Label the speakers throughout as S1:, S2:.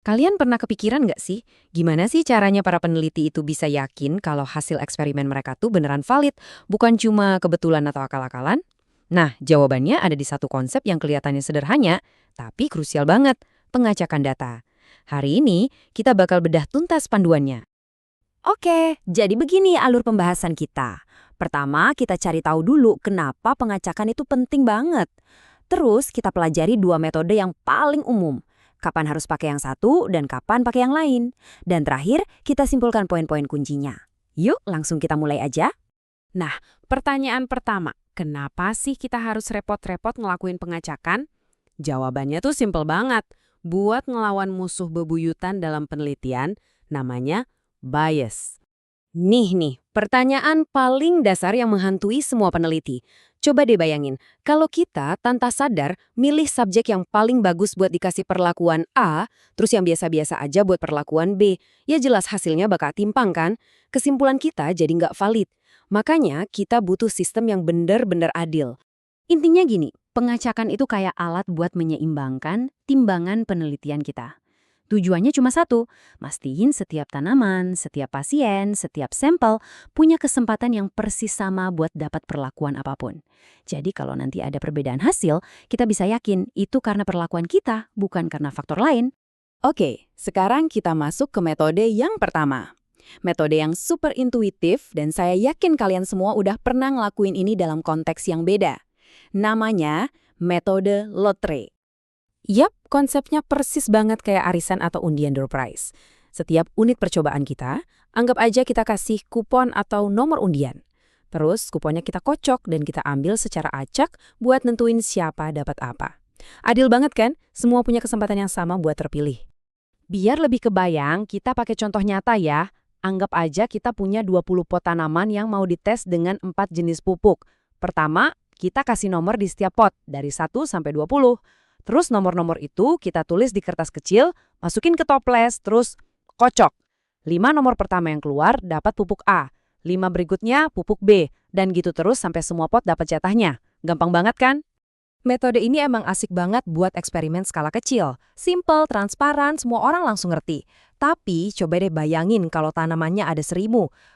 S1: Kalian pernah kepikiran nggak sih, gimana sih caranya para peneliti itu bisa yakin kalau hasil eksperimen mereka tuh beneran valid, bukan cuma kebetulan atau akal-akalan? Nah, jawabannya ada di satu konsep yang kelihatannya sederhana, tapi krusial banget, pengacakan data. Hari ini, kita bakal bedah tuntas panduannya.
S2: Oke, jadi begini alur pembahasan kita. Pertama, kita cari tahu dulu kenapa pengacakan itu penting banget. Terus, kita pelajari dua metode yang paling umum. Kapan harus pakai yang satu dan kapan pakai yang lain. Dan terakhir, kita simpulkan poin-poin kuncinya. Yuk, langsung kita mulai aja.
S3: Nah, pertanyaan pertama, kenapa sih kita harus repot-repot ngelakuin pengacakan? Jawabannya tuh simpel banget. Buat ngelawan musuh bebuyutan dalam penelitian, namanya bias.
S1: Nih, pertanyaan paling dasar yang menghantui semua peneliti. Coba deh bayangin, kalau kita tanpa sadar milih subjek yang paling bagus buat dikasih perlakuan A, terus yang biasa-biasa aja buat perlakuan B, ya jelas hasilnya bakal timpang kan? Kesimpulan kita jadi nggak valid. Makanya kita butuh sistem yang benar-benar adil. Intinya gini, pengacakan itu kayak alat buat menyeimbangkan timbangan penelitian kita. Tujuannya cuma satu, mastiin setiap tanaman, setiap pasien, setiap sampel punya kesempatan yang persis sama buat dapat perlakuan apapun. Jadi kalau nanti ada perbedaan hasil, kita bisa yakin itu karena perlakuan kita, bukan karena faktor lain.
S2: Oke, sekarang kita masuk ke metode yang pertama. Metode yang super intuitif dan saya yakin kalian semua udah pernah ngelakuin ini dalam konteks yang beda. Namanya metode lotre.
S1: Yap, konsepnya persis banget kayak arisan atau undian door prize. Setiap unit percobaan kita, anggap aja kita kasih kupon atau nomor undian. Terus kuponnya kita kocok dan kita ambil secara acak buat nentuin siapa dapat apa. Adil banget kan? Semua punya kesempatan yang sama buat terpilih. Biar lebih kebayang, kita pakai contoh nyata ya. Anggap aja kita punya 20 pot tanaman yang mau dites dengan 4 jenis pupuk. Pertama, kita kasih nomor di setiap pot, dari 1 sampai 20. Terus nomor-nomor itu kita tulis di kertas kecil, masukin ke toples, terus kocok. 5 nomor pertama yang keluar dapat pupuk A, 5 berikutnya pupuk B, dan gitu terus sampai semua pot dapat jatahnya. Gampang banget kan? Metode ini emang asik banget buat eksperimen skala kecil. Simple, transparan, semua orang langsung ngerti. Tapi coba deh bayangin kalau tanamannya ada 1.000.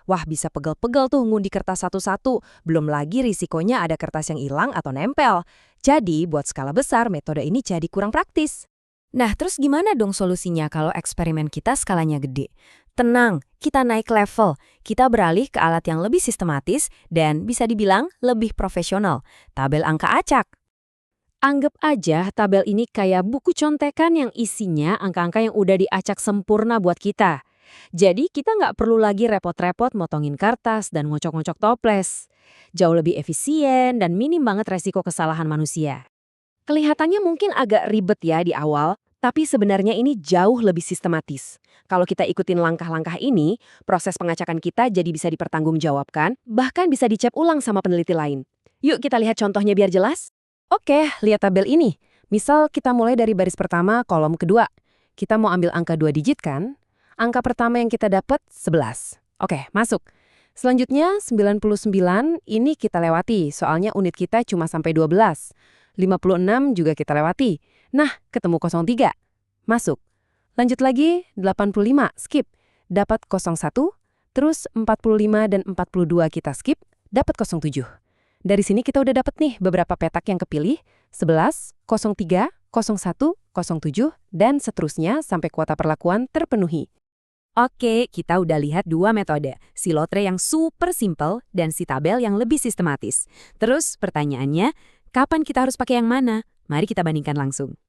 S1: Wah, bisa pegel-pegel tuh ngundi kertas satu-satu. Belum lagi risikonya ada kertas yang hilang atau nempel. Jadi buat skala besar metode ini jadi kurang praktis. Nah, terus gimana dong solusinya kalau eksperimen kita skalanya gede? Tenang, kita naik level. Kita beralih ke alat yang lebih sistematis dan bisa dibilang lebih profesional. Tabel angka acak. Anggap aja tabel ini kayak buku contekan yang isinya angka-angka yang udah diacak sempurna buat kita. Jadi kita nggak perlu lagi repot-repot motongin kertas dan ngocok-ngocok toples. Jauh lebih efisien dan minim banget resiko kesalahan manusia. Kelihatannya mungkin agak ribet ya di awal, tapi sebenarnya ini jauh lebih sistematis. Kalau kita ikutin langkah-langkah ini, proses pengacakan kita jadi bisa dipertanggungjawabkan, bahkan bisa dicek ulang sama peneliti lain. Yuk kita lihat contohnya biar jelas. Oke, lihat tabel ini. Misal kita mulai dari baris pertama, kolom kedua. Kita mau ambil angka 2 digit kan? Angka pertama yang kita dapat 11. Oke, masuk. Selanjutnya 99 ini kita lewati, soalnya unit kita cuma sampai 12. 56 juga kita lewati. Nah, ketemu 03. Masuk. Lanjut lagi 85, skip. Dapat 01, terus 45 dan 42 kita skip, dapat 07. Dari sini kita udah dapet nih beberapa petak yang kepilih, 11, 03, 01, 07, dan seterusnya sampai kuota perlakuan terpenuhi. Oke, kita udah lihat dua metode, si lotre yang super simple dan si tabel yang lebih sistematis. Terus pertanyaannya, kapan kita harus pakai yang mana? Mari kita bandingkan langsung.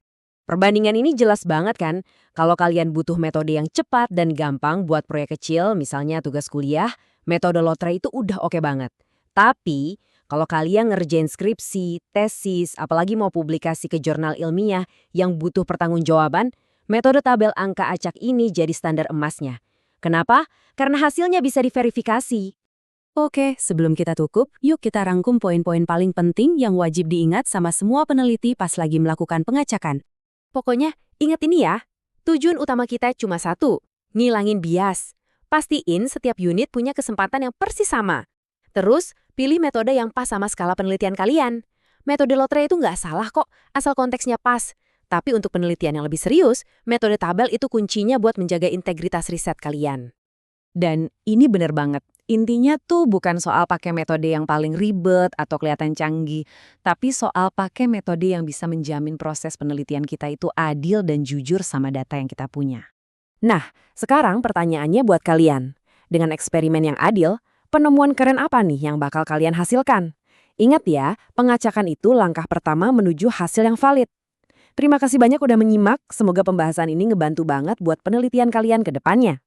S1: Perbandingan ini jelas banget kan? Kalau kalian butuh metode yang cepat dan gampang buat proyek kecil, misalnya tugas kuliah, metode lotre itu udah oke banget. Tapi, kalau kalian ngerjain skripsi, tesis, apalagi mau publikasi ke jurnal ilmiah yang butuh pertanggungjawaban, metode tabel angka acak ini jadi standar emasnya. Kenapa? Karena hasilnya bisa diverifikasi. Oke, sebelum kita tutup, yuk kita rangkum poin-poin paling penting yang wajib diingat sama semua peneliti pas lagi melakukan pengacakan. Pokoknya, ingat ini ya, tujuan utama kita cuma satu, ngilangin bias. Pastiin setiap unit punya kesempatan yang persis sama. Terus, pilih metode yang pas sama skala penelitian kalian. Metode lotre itu nggak salah kok, asal konteksnya pas. Tapi untuk penelitian yang lebih serius, metode tabel itu kuncinya buat menjaga integritas riset kalian.
S2: Dan ini bener banget. Intinya tuh bukan soal pakai metode yang paling ribet atau kelihatan canggih, tapi soal pakai metode yang bisa menjamin proses penelitian kita itu adil dan jujur sama data yang kita punya.
S1: Nah, sekarang pertanyaannya buat kalian. Dengan eksperimen yang adil, penemuan keren apa nih yang bakal kalian hasilkan? Ingat ya, pengacakan itu langkah pertama menuju hasil yang valid. Terima kasih banyak udah menyimak, semoga pembahasan ini ngebantu banget buat penelitian kalian ke depannya.